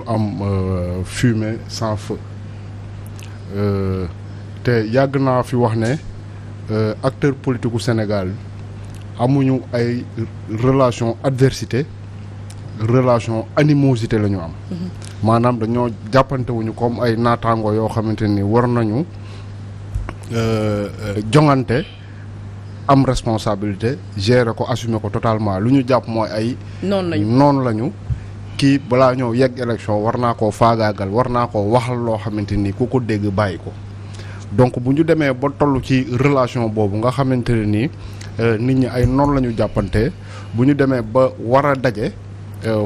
mënul am fumée sans feu te yàgg naa fi wax ne acteur politique u Sénégal amuñu ay relation adversité relation animosité la ñu am maanaam dañoo jàppantewuñu comme ay naataango yoo xamante ni war nañu jongante am responsabilité gérer ko assumer ko totalement lu ñu jàpp mooy ay noonu lañu kii balaa ñëw yegg élection war naa koo faagaagal war naa koo waxal loo xamante ni ku ko dégg bàyyi ko donc bu ñu demee ba toll ci relation boobu nga xamante ne nii nit ñi ay noonu la ñu jàppante bu ñu demee ba war a daje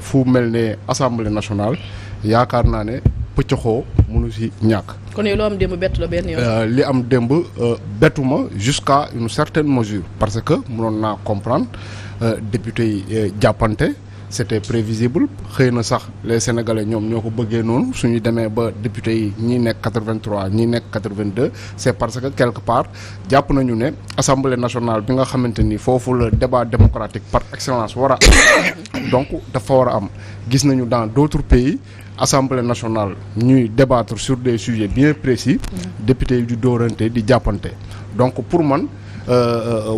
fu mel ne assemblée nationale yaakaar naa ne pëccëxoo mënu si ñàkk. kon yow loo am démb bettu la benn yoon. li am démb bettuma jusqu'à une certaine mesure parce que mënoon naa comprendre député yi jàppante c'était prévisible xëy na sax les sénégalais ñoom ñoo ko bëggee noonu suñu demee ba député yi ñi nekk 83 ñi nekk 82 c'est parce que quelque part jàpp nañu ne assemblée nationale bi nga xamante ni foofu la débat démocratique par excellence war a am donc dafa war a am gis nañu dans d'autres pays assemblée nationale ñuy débattre sur des sujets bien précis député yi di dóorante di jàppante donc pour man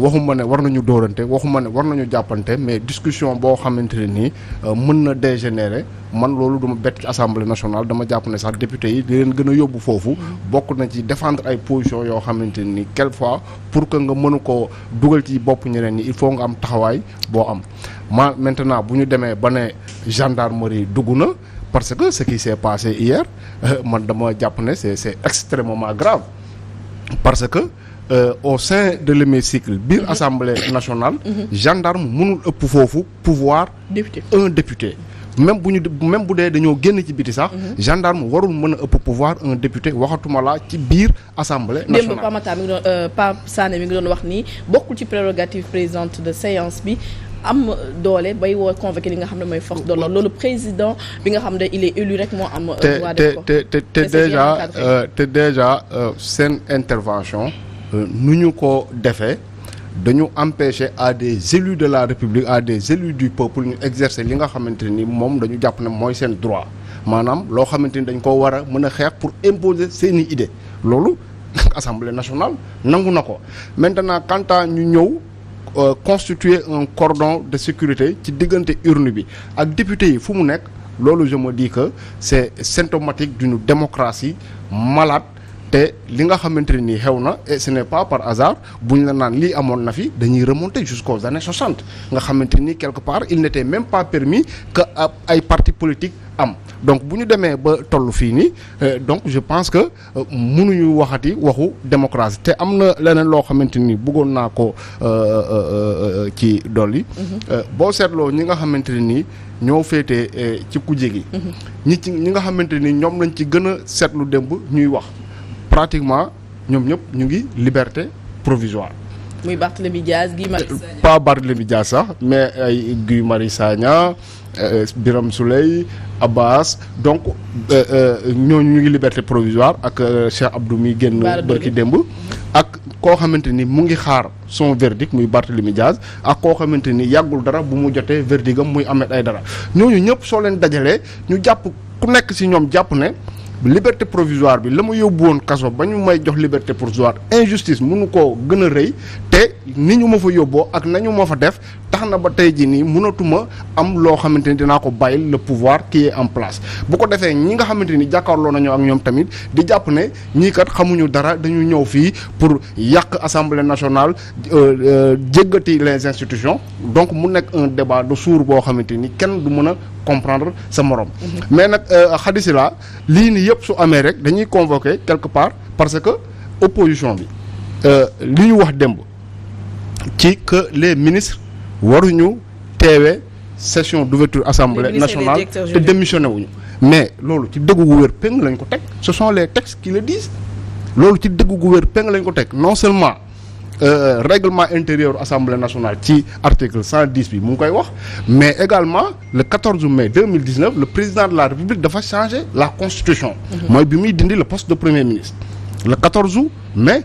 waxuma ne war nañu dóorante waxuma ne war nañu jàppante mais discussion boo xamante ne nii mën na dégénérer man loolu duma bett ci assemblée nationale dama jàpp ne sax député yi di leen gën a yóbbu foofu bokk na ci défendre ay positions yoo xamante ne nii quelquefois pour que nga mënu ko dugal ci bopp ñeneen ñi il faut nga am taxawaay boo am maintenant bu ñu demee ba ne gendarmerie dugg na parce que ce qui s'est passé hier man dama jàpp ne c'est extrêmement grave parce que au sein de l'hémicycle biir assemblée nationale gendarme mënul ëpp foofu pouvoir un député même bu dee dañoo génn ci biti sax gendarme warul mën a ëpp pouvoir un député waxatuma la ci biir assemblée nationale. démb Pamata mi ngi doon Pape Sané mi ngi doon wax nii bokkul ci prérogative présidente de séance bi am doole bay woo convoqué li nga xam ne mooy force de l'ordre loolu président bi nga xam ne il est élu rek moo am droit def ko te déjà seen intervention nu ñu ko defee dañu empêcher à des élus de la République à des élus du peuple ñu exercer li nga xamante ni moom dañu jàpp ne mooy seen droit maanaam loo xamante ni dañ ko war a mën a xeex pour imposer seeni idée loolu Assemblée nationale nangu na ko maintenant quant à ñu ñëw constituer un cordon de sécurité ci diggante urne bi ak député yi fu mu nekk loolu je me dis que c'est symptomatique d'une démocratie malade te li nga xamante ne nii xew na et ce n'est pas par hasard bu ñu la naan lii amoon na fi dañuy remonter jusqu'aux années 60 nga xamante ni quelque part il n'était même pas permis que ay partis politiques am donc bu ñu demee ba toll fii nii donc je pense que mënuñu waxati waxu démocratie te am na leneen loo xamante ni bëggoon naa ko ci dolli. boo seetloo ñi nga xamante ne nii ñoo féetee ci kujje gi. ñi nga xamante ni ñoom lañ ci gën a seetlu démb ñuy wax. pratiquement ñoom ñëpp ñu ngi liberté provisoire. muy Barthélémy Dias Guy Marius Sagna. pas Barthélémy Dias sax mais ay Guy Marius Sagna Birame Souleye Abbas donc ñooñu ñu ngi liberté provisoire ak Cheikh Abdou mi génn bërki démb ak koo xamante ni mu ngi xaar son verdict muy Barthélémy Dias ak koo xamante ni yàggul dara bu mu jotee verdict am muy Ahmed Aïdara ñooñu ñëpp soo leen dajalee ñu jàpp ku nekk ci ñoom jàpp ne liberté provisoire bi la ma yóbbu woon kaso ba ñu may jox liberté provisoire injustice mënu koo gën a rëy te ni ñu ma fa yóbboo ak nañu ma fa def tax na ba tey jii nii mënatuma am loo xamante ni dinaa ko bàyyil le pouvoir qui est en place bu ko defee ñi nga xamante ni jàkkaarloo nañoo ak ñoom tamit di jàpp ne ñii kat xamuñu dara dañu ñëw fii pour yàq assemblée nationale jéggati les institutions donc mu nekk un débat de sourds boo xamante ni kenn du mën a comprendre sa morom mais nag xadisi la lii ni yëpp su amee rek dañuy convoquer quelque part parce que opposition bi li ñu wax démb ci que les ministres waruñu teewee session d'ouverture assemblée nationale te démissionné wuñu mais loolu ci dëggu gu wér péng lañ ko teg ce sont les textes qui le disent loolu ci dëggu gu wér péng lañ ko teg non seulement règlement intérieur assemblée nationale ci article 110 bi mu ngi koy wax mais également le 14 mai 2019 le président de la république dafa changer la constitution mooy bi muy dindi le poste de premier ministre le 14 mai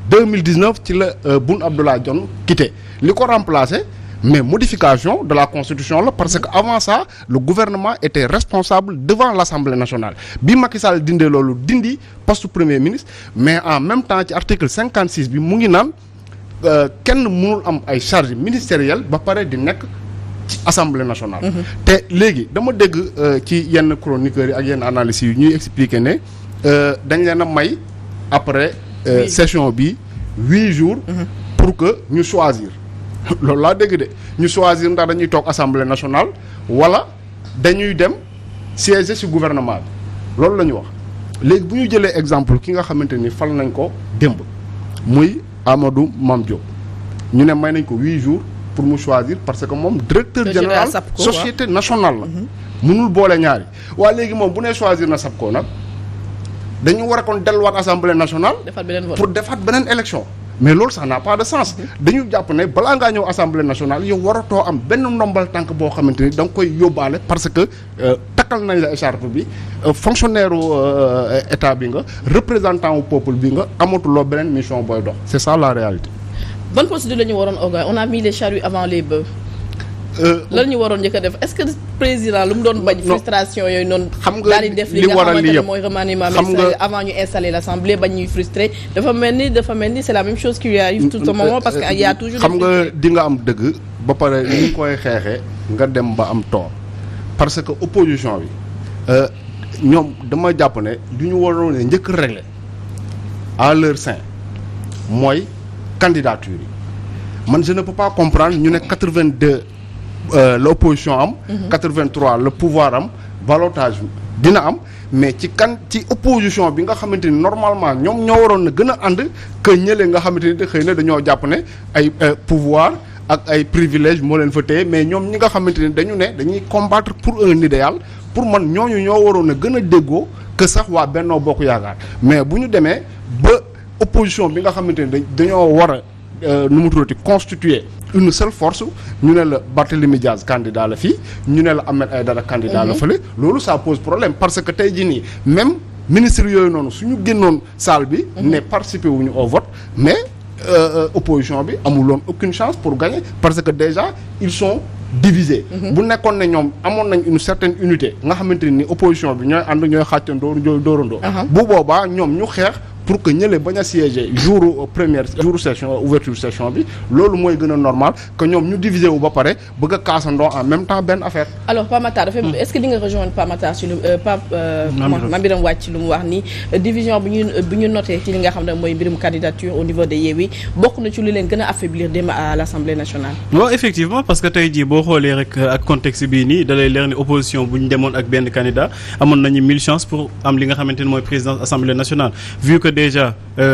2019 ci la Boun Abdallah Dionne quitté li ko remplacé mais modification de la constitution la parce que avant ça le gouvernement était responsable devant l'Assemblée nationale bi Macky Sall dindee loolu dindi poste premier ministre mais en même temps ci article 56 bi mu ngi naan kenn mënul am ay charges ministérielles ba pare di nekk ci Assemblée nationale. te léegi dama dégg ci yenn chroniqueurs yi ak yenn analystes yi ñuy expliquer ne dañ leen a may après session bi 8 jours. pour que ñu choisir loolu laa dégg de ñu choisir ndax dañuy toog Assemblée nationale wala dañuy dem siéger ci gouvernement bi loolu la ñu wax léegi bu ñu jëlee exemple ki nga xamante ni fal nañ ko démb muy Amadou Mame Diop ñu ne may nañ ko 8 jours pour mu choisir parce que moom directeur général société nationale la mënul boole ñaari waa léegi moom bu nee choisir na SAPCO nag dañu war a kon delluwaat Assemblée nationale pour defaat beneen élection mais loolu ça n'a pas de sens dañu jàpp ne balaa ngaa ñëw Assemblée nationale yow waratoo am benn ndombal tànk boo xamante ni da nga koy yóbbaale parce que takkal nañ la écharpe bi fonctionnaire état bi nga représentant wu peuple bi nga amatuloo beneen mission booy dox c'est ça la réalité. Bonne procédure la ñu waroon organiser on a mis les charrues avant les bœufs. lan ñu waroon njëkk a def est-ce que président lu mu doon bañ frustration yooyu noonu xam nga daal di def li nga xamante ne mooy remaniement ministériel avant ñu installer l'Assemblée bañ ñuy frustré dafa mel ni c'est la même chose qui lui arrive tout au moment parce que il y a toujours xam nga di nga am dëgg ba pare ni nga koy xeexee nga dem ba am tort parce que opposition bi ñoom dama jàpp ne du ñu waroon ne njëkk régler à leur sein mooy candidature yi man je ne peux pas comprendre ñu ne 82 l'opposition am 83 le pouvoir am ballottage dina am mais ci opposition bi nga xamante ni normalement ñoom ñoo waroon na gën a ànd que ñële nga xamante ni xëy na dañoo jàpp ne ay pouvoir ak ay privilèges moo leen fa téye mais ñoom ñi nga xamante ni dañu ne dañuy combattre pour un idéal pour man ñooñu ñoo waroon a gën a déggoo que sax waa Benno Bokk Yaakaar mais bu ñu demee ba opposition bi nga xamante ni dañoo war a nu mu tuddati constituer une seule force ñu ne la Barthélémy Diaz candidat la fii ñu ne la Ahmed Aïdara candidat la fële loolu ça pose problème parce que tey jii nii même ministre yooyu noonu suñu génnoon salle bi ne participer wuñu au vote mais opposition bi amuloon aucune chance pour gagner parce que déjà ils sont divisés bu nekkoon ne ñoom amoon nañ une certaine unité nga xamante ni opposition bi ñooy ànd ñooy xàccandoo ñooy dóorandoo bu boobaa ñoom ñu xeex pour que ñële bañ a siéger jour session ouverture session bi loolu mooy gën a normal que ñoom ñu diviser wu ba pare bëgg a kaasandoo en même temps benn affaire. alors Pape Matar dafa est-ce que di nga rejoindre Pape Matar sur le Mame Birame Wathie ci lu mu wax ni division bu ñu noté ci li nga xam ne mooy mbirum candidature au niveau de Yewwi bokk na ci lu leen gën a affaiblir dem à l'Assemblée nationale. waaw effectivement parce que tey jii boo xoolee rek ak contexte bii nii da lay leer ni opposition bu ñu demoon ak benn candidat amoon nañu 1000 chances pour am li nga xamante ne mooy présidence Assemblée nationale vu que déjà